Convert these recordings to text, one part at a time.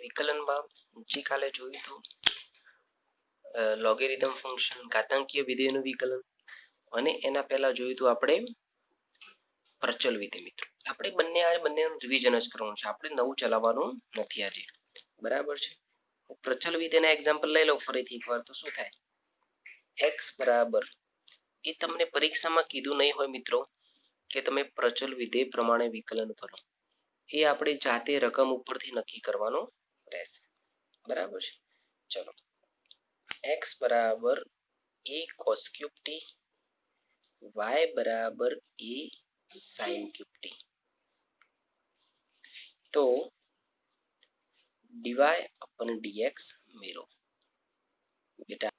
વિકલનમાં જે કાલે જોયું હતું લોગેરિધમ ફંક્શન ઘાતાંકીય વિધેયનું વિકલન અને એના પહેલા જોયું હતું આપણે પ્રચલ વિધેય મિત્રો. આપણે બંનેનું રિવિઝન જ કરવાનું છે. આપણે નવું ચલાવવાનું નથી આજે. બરાબર છે. પ્રચલ વિધેયના એક્ઝામ્પલ લઈ લઉં ફરીથી એકવાર તો શું થાય x બરાબર એ તમને પરીક્ષામાં કીધું નહીં હોય મિત્રો કે તમે પ્રચલ વિધેય પ્રમાણે વિકલન કરો. એ આપણે જાતે રકમ ઉપરથી નક્કી કરવાનું રહેશે. બરાબર છે. ચલો x બરાબર a cos cube t y બરાબર a sin ક્યુબ t તો dy upon dx મેળવો. બેટા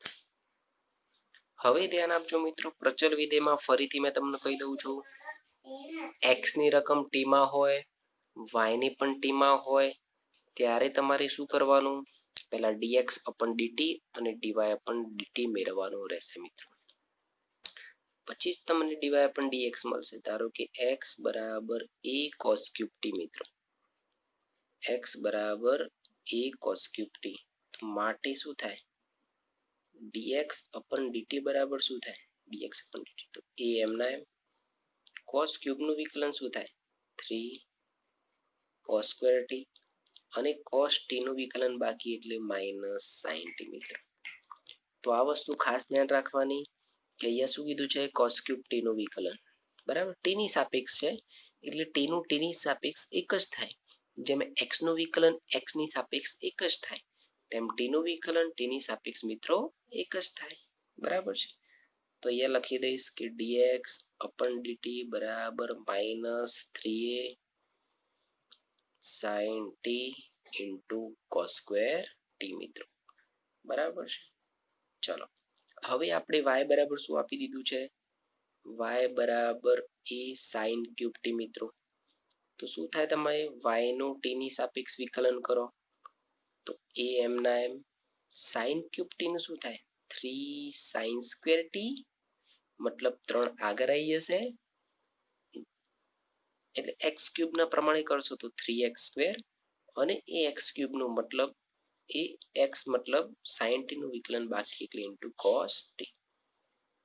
હવે ધ્યાન આપજો મિત્રો પ્રચલ વિધેયમાં ફરીથી મેં તમને કહી દઉં છું x ની રકમ t માં હોય y ની પણ t માં હોય ત્યારે તમારે શું કરવાનું પહેલા dx upon dt અને dy upon dt મેળવવાનું રહેશે મિત્રો. પછી જ તમને dy upon dx મળશે. ધારો કે x બરાબર a cos ક્યુબ t મિત્રો x બરાબર a cos ક્યુબ t માટે શું થાય dx upon dt બરાબર શું થાય dx upon dt તો a એમના એમ cos ક્યુબ નું વિકલન શું થાય 3 cos સ્ક્વેર t અને cos t નું વિકલન બાકી એટલે માઇનસ sin t મિત્રો. તો આ વસ્તુ ખાસ ધ્યાન રાખવાની કે અહીંયા શું કીધું છે cos ક્યુબ t નું વિકલન બરાબર t ની સાપેક્ષ છે એટલે t નું t ની સાપેક્ષ એક જ થાય. જેમ x નું વિકલન x ની સાપેક્ષ એક જ થાય તેમ t નું વિકલન t ની સાપેક્ષ મિત્રો એક જ થાય. બરાબર છે. તો અહીંયા લખી દઈશ કે dx upon dt બરાબર minus 3a sin t into cos square t મિત્રો. બરાબર છે. ચલો હવે આપણે y બરાબર શું આપી દીધું છે y બરાબર a sin ક્યુબ t મિત્રો. તો શું થાય તમે y નું t ની સાપેક્ષ વિકલન કરો તો a એમના એમ sin ક્યુબ t નું શું થાય 3 sin સ્ક્વેર t મતલબ 3 આગળ આવી જશે એટલે x ક્યુબ ના પ્રમાણે કરશો તો 3x સ્ક્વેર અને ax ક્યુબ નો મતલબ એ x મતલબ sin t નું વિકલન બાકી એટલે into cos t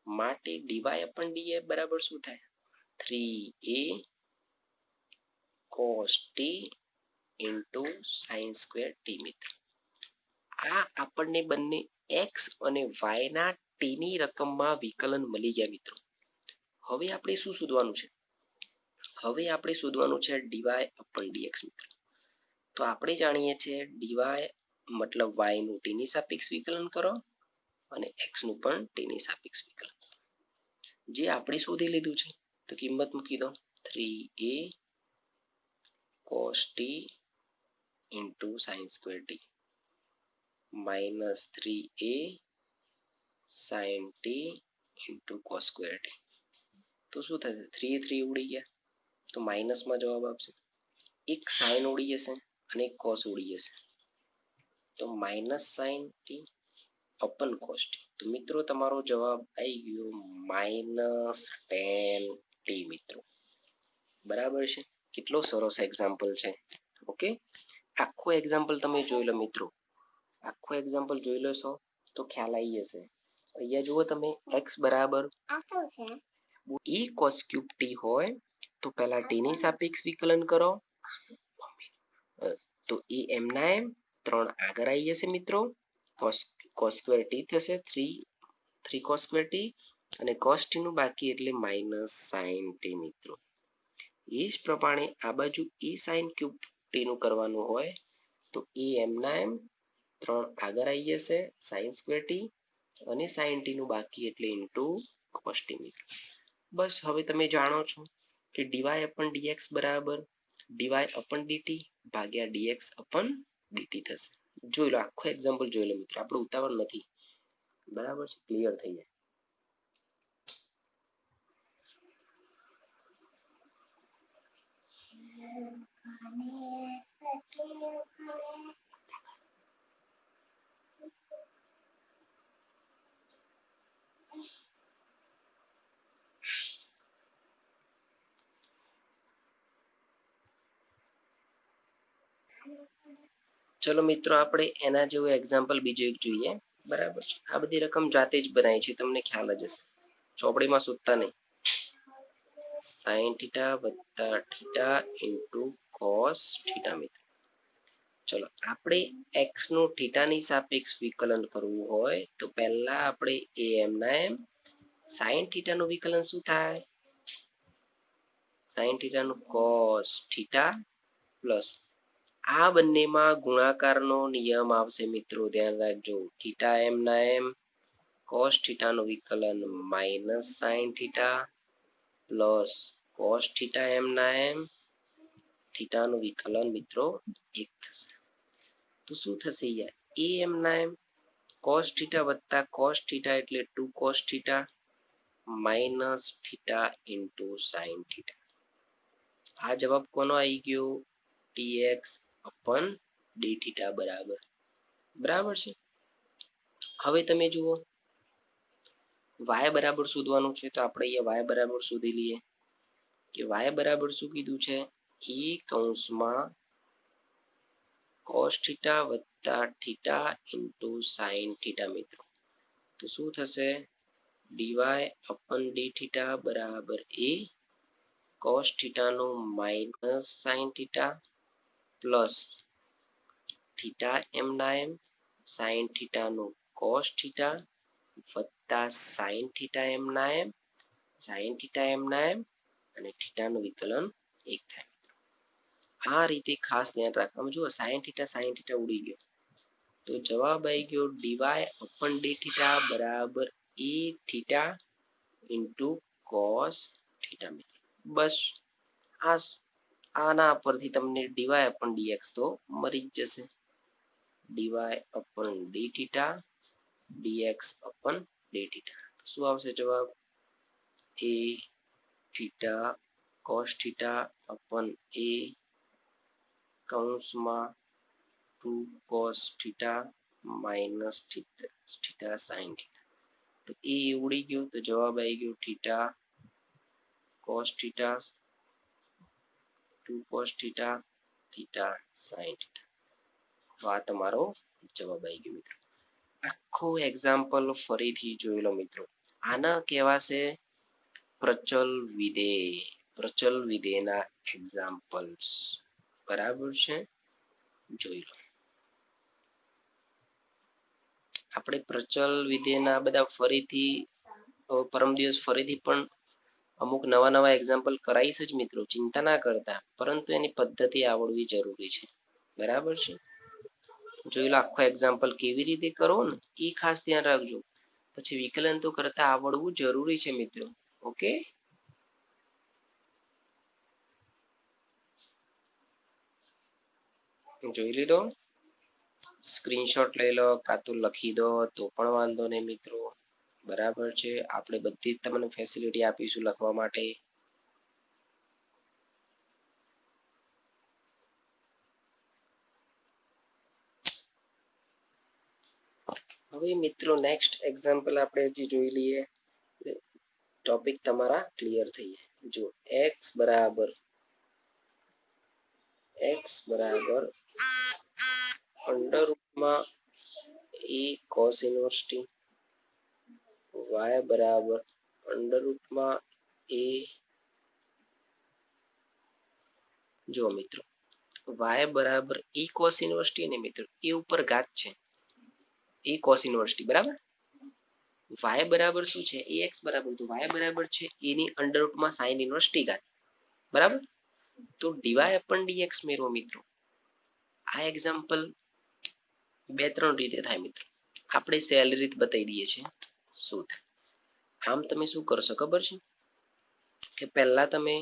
માટે dy upon df બરાબર શું થાય 3a cos t into sin square t મિત્રો. આ આપણને બંને x અને y ના t ની રકમમાં વિકલન મળી ગયા મિત્રો. હવે આપણે શું શોધવાનું છે હવે આપણે શોધવાનું છે dy upon dx મિત્રો. તો આપણે જાણીએ છીએ dy મતલબ y નું t ની સાપેક્ષ વિકલન કરો અને x નું પણ t ની સાપેક્ષ વિકલન જે આપણે શોધી લીધું છે તો કિંમત મૂકી દો 3a cos t into sin square t minus 3a sin t into cos square t તો શું થશે 3 3 ઉડી ગયા તો માઇનસમાં જવાબ આપશે. એક sin ઉડી જશે અને એક cos ઉડી જશે તો minus sin t upon cos t તો મિત્રો તમારો જવાબ આવી ગયો માઇનસ 10 t મિત્રો. બરાબર છે. કેટલો સરસ એક્ઝામ્પલ છે. ઓકે આખો એક્ઝામ્પલ તમે જોઈ લો મિત્રો. આખો એક્ઝામ્પલ જોઈ લેશો તો ખ્યાલ આવી જશે. અહીંયા જુઓ તમે x બરાબર a cos ક્યુબ t હોય તો પહેલા t ની સાપેક્ષ વિકલન કરો તો એ એમના એમ 3 આગળ આવી જશે મિત્રો cos સ્ક્વેર t થશે 3 cos સ્ક્વેર t અને cos t નું બાકી એટલે માઇનસ sin t મિત્રો. એ જ પ્રમાણે આ બાજુ a sin ક્યુબ t નું કરવાનું હોય તો એ એમના એમ 3 આગળ આવી જશે sin સ્ક્વેર t અને sin t નું બાકી એટલે into cos t મિત્રો. બસ હવે તમે જાણો છો કે dy upon dx બરાબર dy upon dt ભાગ્યા dx upon dt થશે. જોઈ લો આખો એક્ઝામ્પલ જોઈ લો મિત્રો. આપણે ઉતાવળ નથી. બરાબર છે. ક્લિયર થઈ જાય. ચલો મિત્રો આપણે એના જેવું એક્ઝામ્પલ બીજું એક જોઈએ. બરાબર છે, આ બધી રકમ જાતે જ બનાવી છે, તમને ખ્યાલ જ હશે, ચોપડીમાં શોધતા નહીં. sin θ વત્તા θ ઇન્ટુ cos θ મિત્રો. ચલો આપણે x નું θ ની સાપેક્ષ વિકલન કરવું હોય તો પહેલા આપણે am ના m sin θ નું વિકલન શું થાય? sin θ નું cos θ પ્લસ આ બંનેમાં ગુણાકારનો નિયમ આવશે મિત્રો, ધ્યાન રાખજો. θ m ના m cos θ નું વિકલન minus sin θ plus cos θ m ના m θ નું વિકલન મિત્રો 1 થશે. તો શું થશે યાર? am ના m cos θ વત્તા cos θ એટલે 2 cos θ માઇનસ θ ઇન્ટુ sin θ. આ જવાબ કોનો આવી ગયો? dx upon dθ બરાબર. બરાબર છે. હવે તમે જુઓ y બરાબર શોધવાનું છે, તો આપણે અહીંયા y બરાબર શોધી લઈએ કે y બરાબર શું કીધું છે? e કૌંસમાં cos θ વત્તા θ ઇન્ટુ sin θ મિત્રો. તો શું થશે? dy upon dθ બરાબર એ cos θ નું માઇનસ sin θ પ્લસ θ m ના m sin θ નું cos θ વત્તા sin θ m ના m sin θ m ના m અને θ નું વિકલન 1 થાય. આ રીતે ખાસ ધ્યાન રાખવાનું. જુઓ sin θ ઉડી ગયો, તો જવાબ આવી ગયો dy upon dθ બરાબર e θ ઇન્ટુ cos θ મિત્રો. બસ આના પરથી તમને dy upon dx તો મળી જ જશે. dy upon dθ dx upon dθ શું આવશે જવાબ? a θ cos θ upon a કૌંસમાં 2 cos θ માઇનસ θ sin θ. તો એ ઉડી ગયું, તો જવાબ આવી ગયો θ cos θ 2 cos θ θ sin θ. તો આ તમારો જવાબ આવી ગયો મિત્રો. આખો એક્ઝામ્પલ ફરીથી જોઈ લો મિત્રો. આના કહેવાશે પ્રચલ વિધેય. પ્રચલ વિધેયના એક્ઝામ્પલ્સ. બરાબર છે, જોઈ લો. આપણે પ્રચલ વિધેયના બધા ફરીથી પરમ દિવસ ફરીથી પણ અમુક નવા એક્ઝામ્પલ કરાઈશ જ મિત્રો, ચિંતા ના કરતા, પરંતુ એની પદ્ધતિ આવડવી જરૂરી છે. બરાબર છે, જોઈ લો આખો એક્ઝામ્પલ કેવી રીતે કરો ને એ ખાસ ધ્યાન રાખજો. પછી વિકલન તો કરતા આવડવું જરૂરી છે મિત્રો. ઓકે, જોઈ લીધો? સ્ક્રીનશોટ લઈ લો કાં તો લખી દો તો પણ વાંધો નહીં મિત્રો. બરાબર છે, આપણે બધી જ તમને ફેસિલિટી આપીશું લખવા માટે. હવે મિત્રો નેક્સ્ટ એક્ઝામ્પલ આપણે હજી જોઈ લઈએ. ટોપિક તમારા ક્લિયર થઈ જાય. જો x બરાબર અંડર રૂટમાં a cos inverse t, y બરાબર અંડર રૂટમાં a, જો મિત્રો y બરાબર e cos ઇન્વર્સ t ને મિત્રો એ ઉપર ઘાત છે, e cos ઇન્વર્સ t બરાબર. y બરાબર શું છે? ax બરાબર, તો y બરાબર છે a ની અંડર રૂટમાં sin ઇન્વર્સ t ઘાત. બરાબર, તો dy upon dx મેળવો મિત્રો. આ એક્ઝામ્પલ 2-3 રીતે થાય મિત્રો. આપણે સહેલી રીત બતાવી દઈએ છીએ શું થાય. આમ તમે શું કરશો ખબર છે કે પહેલા તમે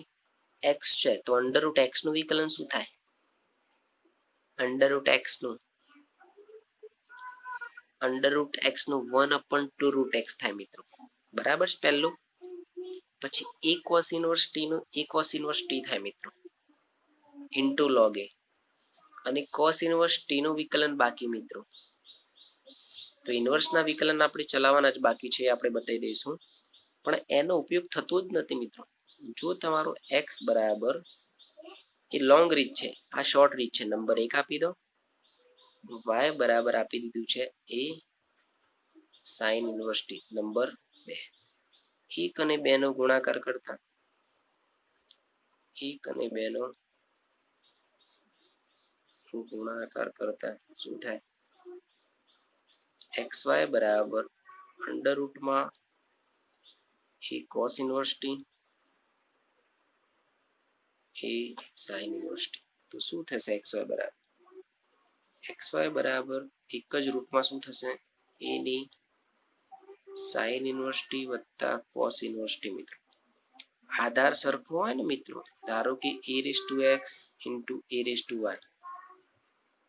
x છે તો અંડર રૂટ x નું વિકલન શું થાય? અંડર રૂટ x નું 1/2 રૂટ x થાય મિત્રો. બરાબર છે પહેલું. પછી a cos ઇન્વર્સ t નું a cos ઇન્વર્સ t થાય મિત્રો ઇન્ટુ log a, અને cos ઇન્વર્સ t નું વિકલન બાકી મિત્રો. તો ઇન્વર્સના વિકલન આપણે ચલાવવાના જ બાકી છે, આપણે બતાવી દઈશું, પણ એનો ઉપયોગ થતો જ નથી મિત્રો. જો તમારો x બરાબર એ લોંગ રીત છે, આ શોર્ટ રીત છે, નંબર 1 આપી દો. y બરાબર આપી દીધું છે a sin inverse t number 2. 1 અને 2 નો ગુણાકાર કરતા 1 અને 2 નો ગુણાકાર કરતા શું થાય xy બરાબર અંડર રૂટમાં a cos inverse t a sin inverse t. તો શું થશે xy બરાબર એક જ રૂટમાં શું થશે a ની sin ઇન્વર્સ t વત્તા cos ઇન્વર્સ t મિત્રો. આધાર સરખો હોય ને મિત્રો, ધારો કે a raised to x into a raised to y,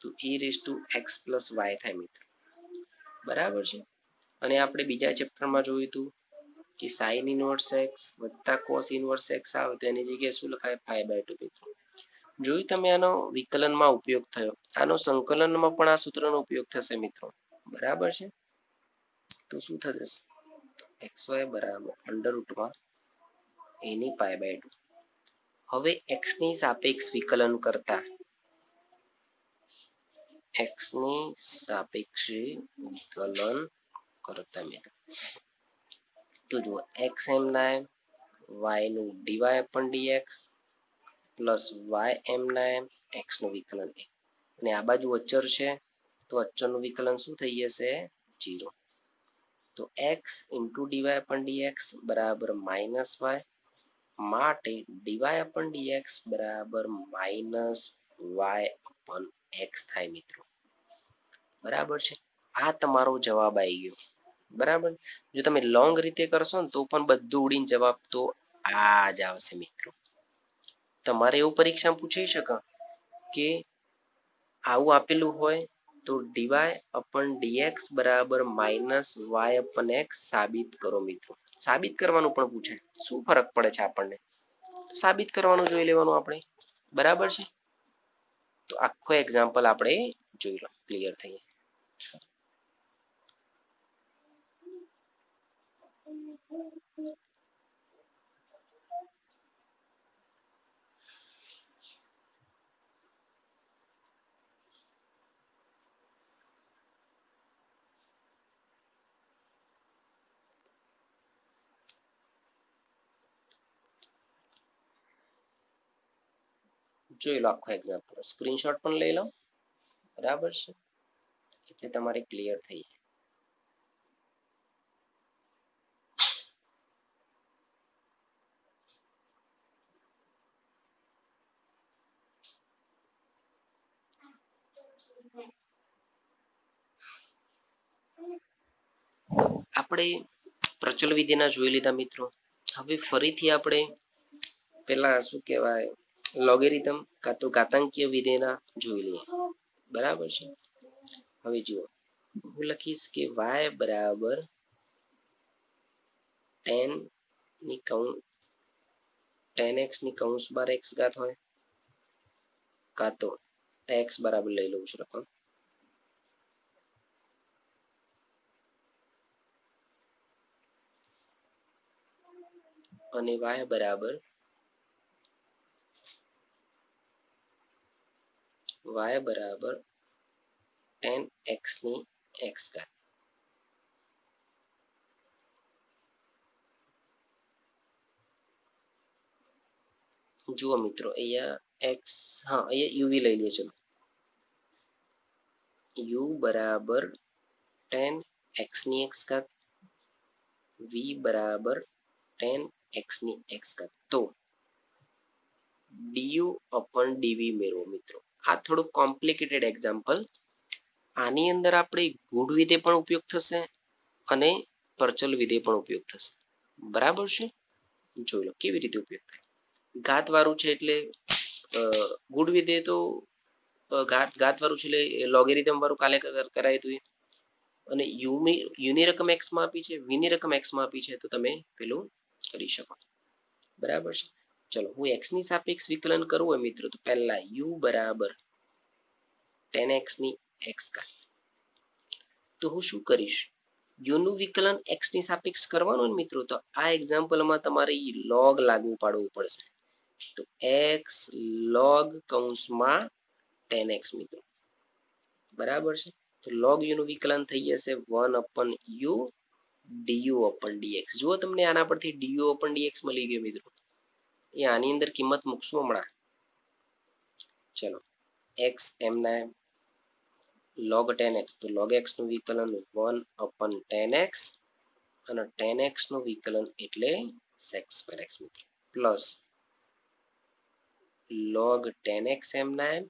તો a raised to x plus y થાય મિત્રો, બરાબર છે. અને આપણે બીજા ચેપ્ટરમાં જોયું હતું કે sin ઇન્વર્સ x વત્તા cos ઇન્વર્સ x આવે તો એની જગ્યાએ શું લખાય π/2 મિત્રો. જોયું તમે આનો વિકલનમાં ઉપયોગ થયો, આનો સંકલનમાં પણ આ સૂત્રનો ઉપયોગ થશે મિત્રો, બરાબર છે. તો શું થશે xy બરાબર અંડર રૂટમાં a ની π/2. હવે x ની સાપેક્ષ વિકલન કરતા x ની સાપેક્ષે વિકલન કરતા મિત્રો તો જુઓ x એમ ના એમ y નું dy upon dx plus y એમ ના એમ x નું વિકલન અને આ બાજુ અચર છે તો અચરનું વિકલન શું થઈ જશે 0. તો x into dy upon dx બરાબર માઇનસ y માટે dy upon dx બરાબર માઇનસ y upon x થાય મિત્રો, બરાબર છે. આ તમારો જવાબ આવી ગયો, બરાબર. જો તમે લોંગ રીતે કરશો ને તો પણ બધું ઉડીને જવાબ તો આ જ આવશે મિત્રો. તમારે એવું પરીક્ષા પૂછી શકે કે આવું આપેલું હોય તો dy upon dx બરાબર માઇનસ y upon x સાબિત કરો મિત્રો. સાબિત કરવાનું પણ પૂછે, શું ફરક પડે છે આપણને, સાબિત કરવાનું જોઈ લેવાનું આપણે, બરાબર છે. તો આખો એક્ઝામ્પલ આપણે જોઈ લો, ક્લિયર થઈ જાય. જોઈ લો આખો એક્ઝામ્પલ, સ્ક્રીનશોટ પણ લઈ લો, બરાબર છે, એટલે તમારે ક્લિયર થઈ જાય. આપણે પ્રચલ વિધિના જોઈ લીધા મિત્રો. હવે ફરીથી આપણે પેલા શું કહેવાય લોગેરિધમ કાં તો ઘાતાંકીય વિધેયના જોઈ લઈએ, બરાબર છે. હવે જુઓ, હું લખીશ કે y બરાબર 10x ની કૌંસ બાર x ઘાત હોય કાં તો x બરાબર લઈ લઉં છું રકમ અને y બરાબર y 10x ની x ઘાત. જુઓ મિત્રો, અહીંયા x, હા અહીંયા uv લઈ લઈએ, ચલો u બરાબર 10x ની x ઘાત, v બરાબર 10x ની x ઘાત. તો du upon dv મેળવો મિત્રો. આ થોડું કોમ્પ્લિકેટેડ એક્ઝામ્પલ, આની અંદર આપણે ગુણ વિધેય પણ ઉપયોગ થશે અને પરચલ વિધેય પણ ઉપયોગ થશે, બરાબર છે. જોઈ લો કેવી રીતે ઉપયોગ થાય. ઘાત વાળું છે એટલે ગુણ વિધેય તો ઘાત વાળું છે એટલે લોગેરિધમ વાળું કાલે કરાય હતું અને u ની રકમ x માં આપી છે, v ની રકમ x માં આપી છે, તો તમે પેલું કરી શકો, બરાબર છે. ચલો હું x ની સાપેક્ષ વિકલન કરવું હોય મિત્રો તો પહેલા u બરાબર 10x ની x ઘાત. તો હું શું કરીશ, u નું વિકલન x ની સાપેક્ષ કરવાનું ને મિત્રો, તો આ એક્ઝામ્પલમાં તમારે log લાગુ પાડવું પડશે. તો x log કૌંસમાં 10x મિત્રો, બરાબર છે. તો log u નું વિકલન થઈ જશે 1/u du upon dx. જુઓ તમને આના પરથી du upon dx મળી ગયું મિત્રો. એ આની અંદર કિંમત મૂકશું હમણાં. ચલો x m ના log 10x, તો log x નું વિકલન 1/10x અને 10x નું વિકલન એટલે sec square x મિત્રો પ્લસ log 10x m ના m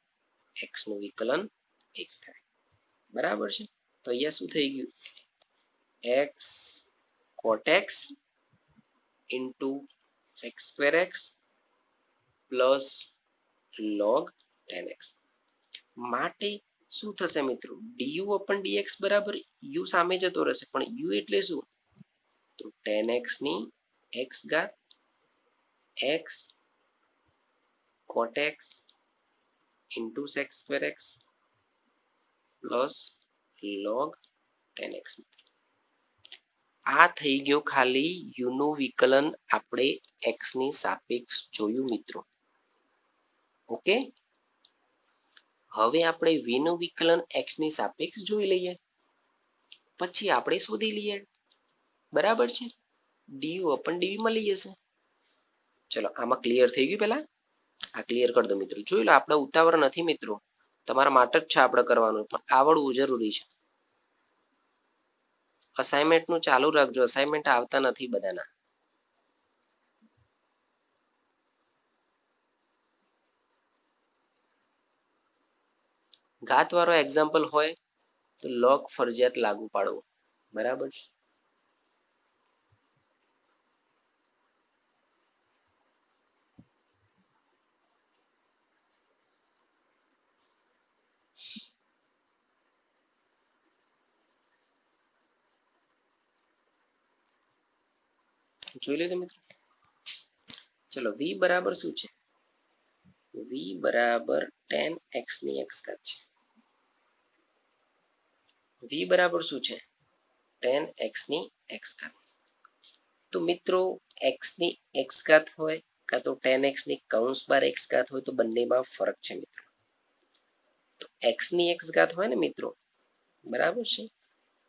x નું વિકલન 1 થાય. બરાબર છે. તો અહીંયા શું થઈ ગયું x cot x into sec square x plus log 10x માટે શું થશે મિત્રો du upon dx બરાબર u સામે જતો રહેશે પણ u એટલે શું તો 10x ની x ઘાત x cot x into sec square x plus log 10x. આ થઈ ગયો ખાલી u નું વિકલન આપણે x ની સાપેક્ષ જોયું મિત્રો. ઓકે, હવે આપણે v નું વિકલન x ની સાપેક્ષ જોઈ લઈએ પછી આપણે શોધી લઈએ. બરાબર છે. du upon dv મળી જશે. ચલો આમાં ક્લિયર થઈ ગયું પહેલા આ ક્લિયર કરી દો મિત્રો. જોઈ લો આપણે ઉતાવળ નથી મિત્રો, તમારા માટે જ છે આપણે કરવાનું પણ આવડવું જરૂરી છે. અસાઇનમેન્ટ નું ચાલુ રાખજો, અસાઇનમેન્ટ આવતા નથી બધાના. ઘાત વાળો એક્ઝામ્પલ હોય તો log ફરજિયાત લાગુ પાડવો. બરાબર છે. જોઈ લીધું મિત્રો. ચલો v બરાબર શું છે v બરાબર 10x ની x ઘાત છે. v બરાબર શું છે 10x ની x ઘાત. તો મિત્રો x ની x ઘાત હોય કાં તો 10x ની કૌંસ બાર x ઘાત હોય તો બંનેમાં ફરક છે મિત્રો. તો x ની x ઘાત હોય ને મિત્રો બરાબર છે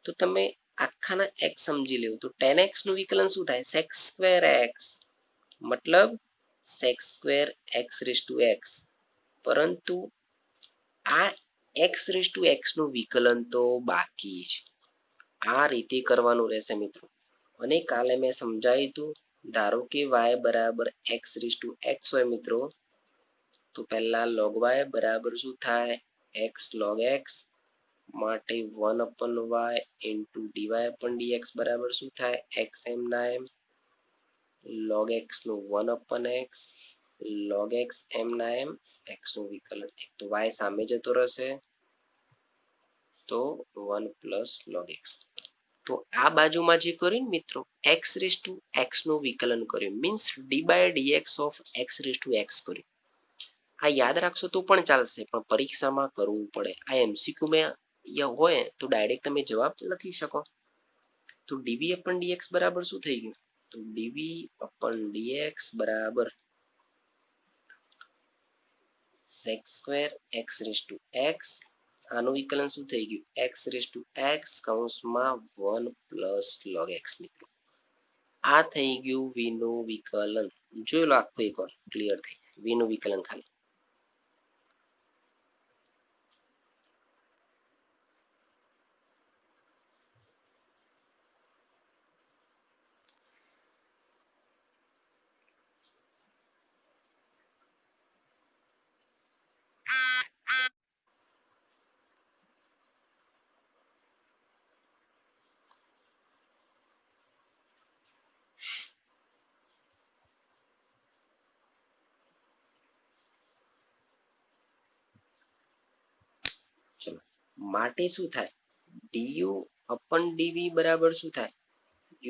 તો તમે આખાના x સમજી લેવું તો 10x નું વિકલન શું થાય sec square x મતલબ sec square x raised to x. પરંતુ આ x raised to x નું વિકલન તો બાકી છે. આ રીતે કરવાનું રહેશે મિત્રો. અને કાલે મેં સમજાવ્યું હતું ધારો કે y બરાબર x raised to x હોય મિત્રો તો પહેલા log y બરાબર શું થાય x log x માટે 1/y into dy upon dx બરાબર શું થાય x m ના m log x નું 1/x log x m ના m x નું વિકલન. એક તો y સામે જતો રહેશે તો 1 plus log x. તો આ બાજુમાં જે કર્યું ને મિત્રો x raised to x નું વિકલન કર્યું means d by dx of x raised to x કર્યું. આ યાદ રાખશો તો પણ ચાલશે પણ પરીક્ષામાં કરવું પડે. આ MCQ માં હોય તો ડાયરેક્ટ તમે જવાબ લખી શકો. તો dv upon dx બરાબર શું થઈ ગયું તો dv upon dx બરાબર sec square x raised to x આનું વિકલન શું થઈ ગયું x raised to x કૌંસમાં 1 plus log x મિત્રો. આ થઈ ગયું v નું વિકલન. જોઈ લો આખું એકવાર ક્લિયર થઈ v નું વિકલન ખાલી. ચલો માટે શું થાય du upon dv બરાબર શું થાય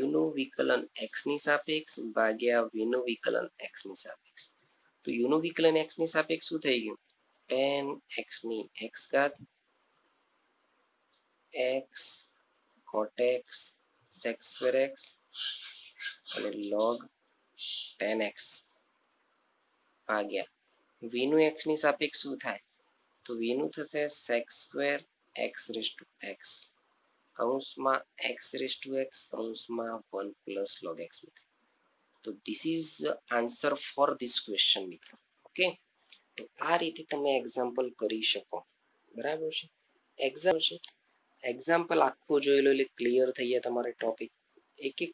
u નું વિકલન x ની સાપેક્ષ ભાગ્યા v નું વિકલન x ની સાપેક્ષ. તો u નું વિકલન x ની સાપેક્ષ શું થઈ ગયું 10x ની x ઘાત x cot x sec square x અને log 10x ભાગ્યા v નું x ની સાપેક્ષ શું થાય તો v નું થશે sec square x raised to x કૌંસમાં x raised to x કૌંસમાં 1 plus log x મિત્રો. તો this is the answer for this question મિત્રો. ઓકે, તો આ રીતે તમે એક્ઝામ્પલ કરી શકો. બરાબર છે. એક્ઝામ્પલ આખું જોઈ લો એટલે ક્લિયર થઈ જાય તમારે ટોપિક. એક એક